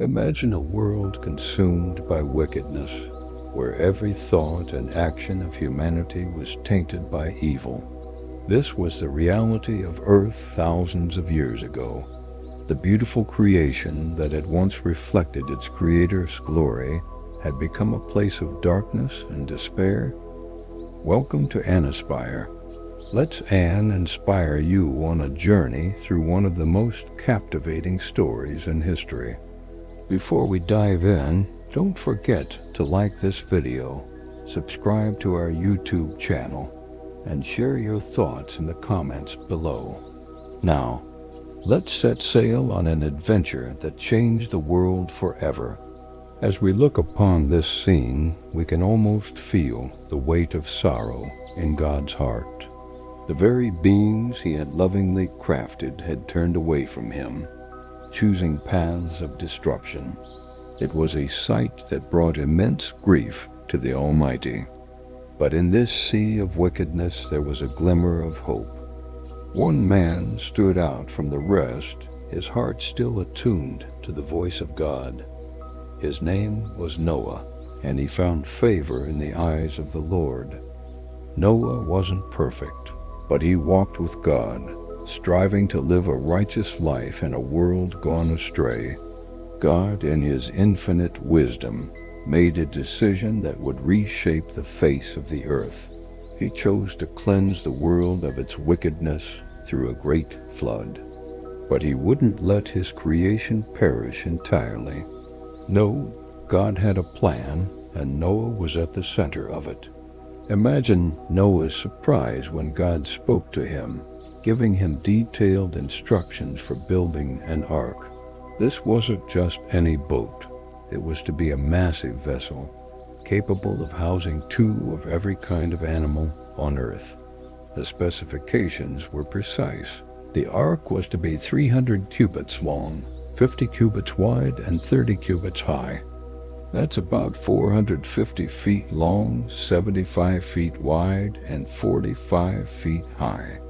Imagine a world consumed by wickedness, where every thought and action of humanity was tainted by evil. This was the reality of Earth thousands of years ago. The beautiful creation that had once reflected its Creator's glory had become a place of darkness and despair. Welcome to Inspire. Let's inspire you on a journey through one of the most captivating stories in history. Before we dive in, don't forget to like this video, subscribe to our YouTube channel, and share your thoughts in the comments below. Now, let's set sail on an adventure that changed the world forever. As we look upon this scene, we can almost feel the weight of sorrow in God's heart. The very beings he had lovingly crafted had turned away from him, choosing paths of destruction. It was a sight that brought immense grief to the Almighty. But in this sea of wickedness there was a glimmer of hope. One man stood out from the rest, his heart still attuned to the voice of God. His name was Noah, and he found favor in the eyes of the Lord. Noah wasn't perfect, but he walked with God, striving to live a righteous life in a world gone astray. God, in his infinite wisdom, made a decision that would reshape the face of the earth. He chose to cleanse the world of its wickedness through a great flood. But he wouldn't let his creation perish entirely. No, God had a plan, and Noah was at the center of it. Imagine Noah's surprise when God spoke to him, giving him detailed instructions for building an ark. This wasn't just any boat. It was to be a massive vessel, capable of housing 2 of every kind of animal on earth. The specifications were precise. The ark was to be 300 cubits long, 50 cubits wide, and 30 cubits high. That's about 450 feet long, 75 feet wide, and 45 feet high.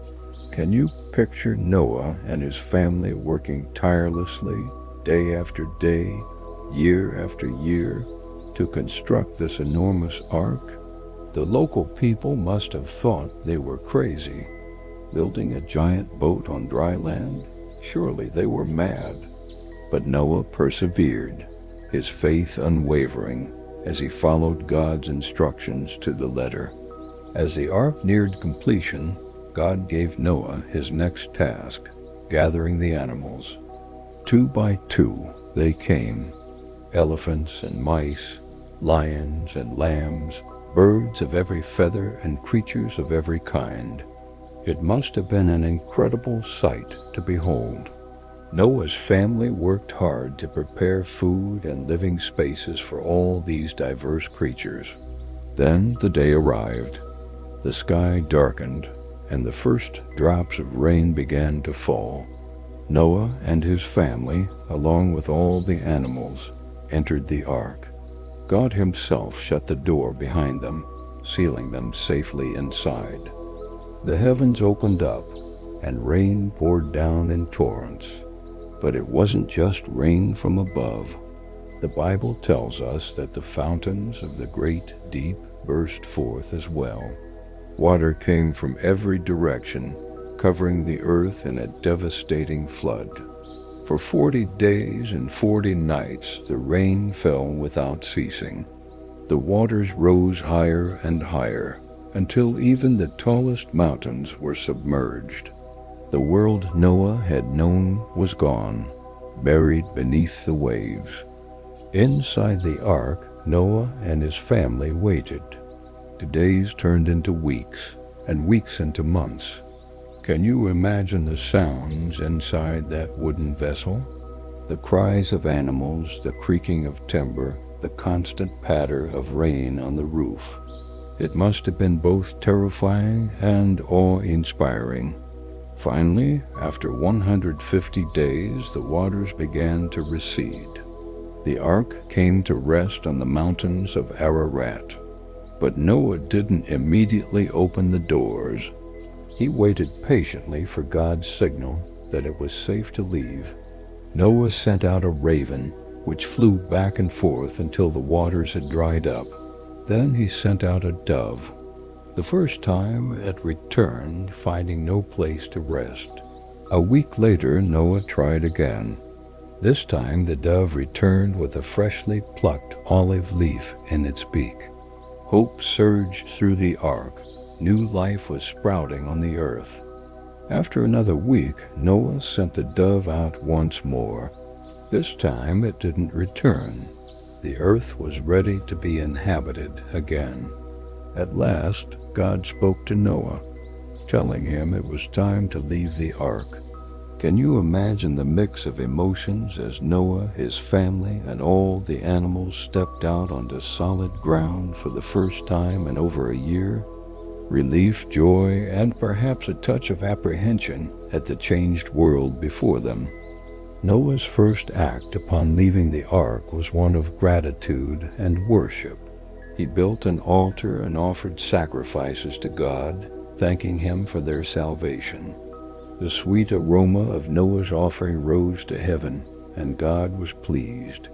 Can you picture Noah and his family working tirelessly, day after day, year after year, to construct this enormous ark? The local people must have thought they were crazy. Building a giant boat on dry land? Surely they were mad. But Noah persevered, his faith unwavering, as he followed God's instructions to the letter. As the ark neared completion, God gave Noah his next task, gathering the animals. 2 by 2 they came, elephants and mice, lions and lambs, birds of every feather and creatures of every kind. It must have been an incredible sight to behold. Noah's family worked hard to prepare food and living spaces for all these diverse creatures. Then the day arrived. The sky darkened, and the first drops of rain began to fall. Noah and his family, along with all the animals, entered the ark. God himself shut the door behind them, sealing them safely inside. The heavens opened up, and rain poured down in torrents. But it wasn't just rain from above. The Bible tells us that the fountains of the great deep burst forth as well. Water came from every direction, covering the earth in a devastating flood. For 40 days and 40 nights the rain fell without ceasing. The waters rose higher and higher, until even the tallest mountains were submerged. The world Noah had known was gone, buried beneath the waves. Inside the ark, Noah and his family waited. The days turned into weeks, and weeks into months. Can you imagine the sounds inside that wooden vessel? The cries of animals, the creaking of timber, the constant patter of rain on the roof. It must have been both terrifying and awe-inspiring. Finally, after 150 days, the waters began to recede. The ark came to rest on the mountains of Ararat. But Noah didn't immediately open the doors. He waited patiently for God's signal that it was safe to leave. Noah sent out a raven, which flew back and forth until the waters had dried up. Then he sent out a dove. The first time it returned, finding no place to rest. A week later, Noah tried again. This time the dove returned with a freshly plucked olive leaf in its beak. Hope surged through the ark. New life was sprouting on the earth. After another week, Noah sent the dove out once more. This time it didn't return. The earth was ready to be inhabited again. At last, God spoke to Noah, telling him it was time to leave the ark. Can you imagine the mix of emotions as Noah, his family, and all the animals stepped out onto solid ground for the first time in over a year? Relief, joy, and perhaps a touch of apprehension at the changed world before them. Noah's first act upon leaving the ark was one of gratitude and worship. He built an altar and offered sacrifices to God, thanking Him for their salvation. The sweet aroma of Noah's offering rose to heaven, and God was pleased.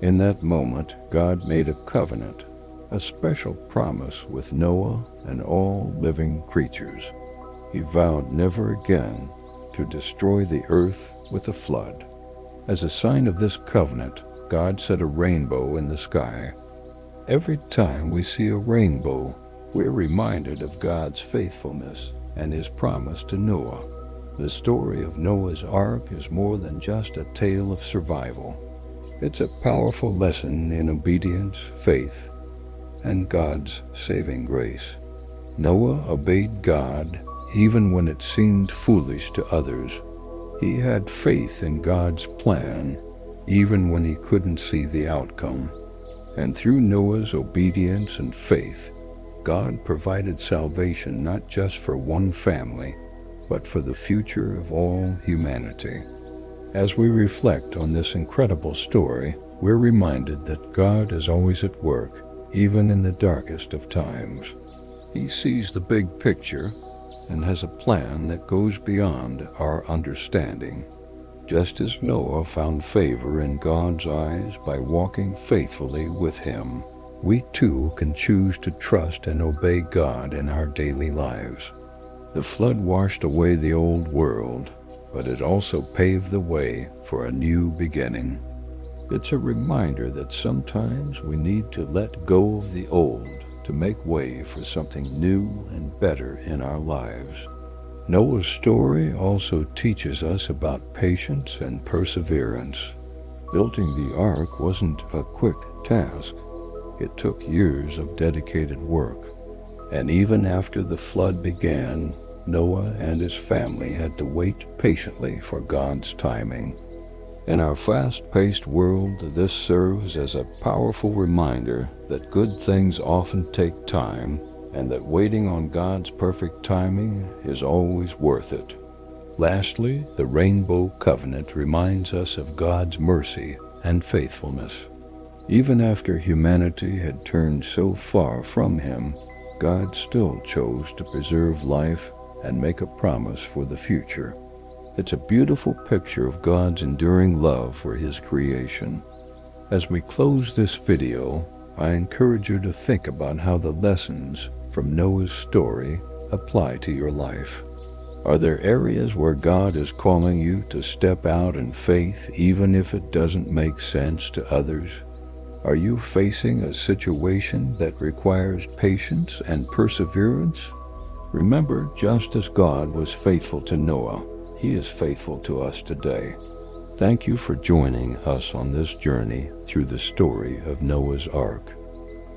In that moment, God made a covenant, a special promise with Noah and all living creatures. He vowed never again to destroy the earth with a flood. As a sign of this covenant, God set a rainbow in the sky. Every time we see a rainbow, we're reminded of God's faithfulness and His promise to Noah. The story of Noah's Ark is more than just a tale of survival. It's a powerful lesson in obedience, faith, and God's saving grace. Noah obeyed God even when it seemed foolish to others. He had faith in God's plan even when he couldn't see the outcome. And through Noah's obedience and faith, God provided salvation not just for one family, but for the future of all humanity. As we reflect on this incredible story, we're reminded that God is always at work, even in the darkest of times. He sees the big picture and has a plan that goes beyond our understanding. Just as Noah found favor in God's eyes by walking faithfully with Him, we too can choose to trust and obey God in our daily lives. The flood washed away the old world, but it also paved the way for a new beginning. It's a reminder that sometimes we need to let go of the old to make way for something new and better in our lives. Noah's story also teaches us about patience and perseverance. Building the ark wasn't a quick task. It took years of dedicated work. And even after the flood began, Noah and his family had to wait patiently for God's timing. In our fast-paced world, this serves as a powerful reminder that good things often take time, and that waiting on God's perfect timing is always worth it. Lastly, the Rainbow Covenant reminds us of God's mercy and faithfulness. Even after humanity had turned so far from Him, God still chose to preserve life and make a promise for the future. It's a beautiful picture of God's enduring love for His creation. As we close this video, I encourage you to think about how the lessons from Noah's story apply to your life. Are there areas where God is calling you to step out in faith even if it doesn't make sense to others? Are you facing a situation that requires patience and perseverance? Remember, just as God was faithful to Noah, He is faithful to us today. Thank you for joining us on this journey through the story of Noah's Ark.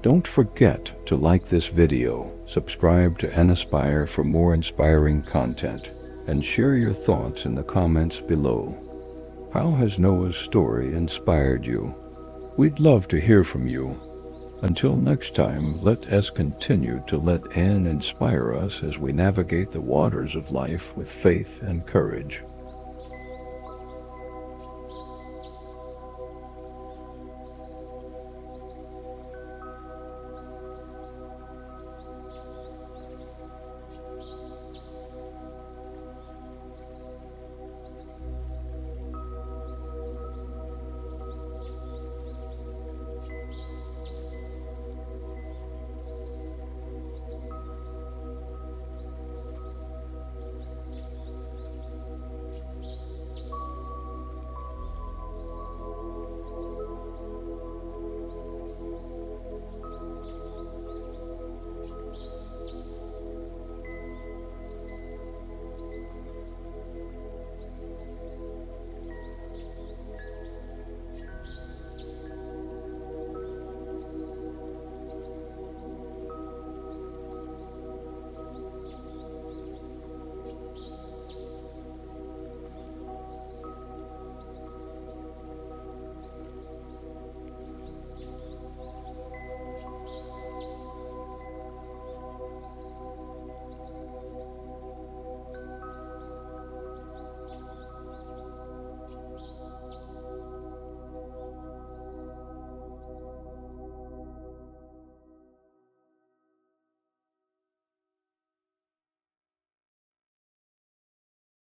Don't forget to like this video, subscribe to Aspire for more inspiring content, and share your thoughts in the comments below. How has Noah's story inspired you? We'd love to hear from you. Until next time, let us continue to let Anne inspire us as we navigate the waters of life with faith and courage.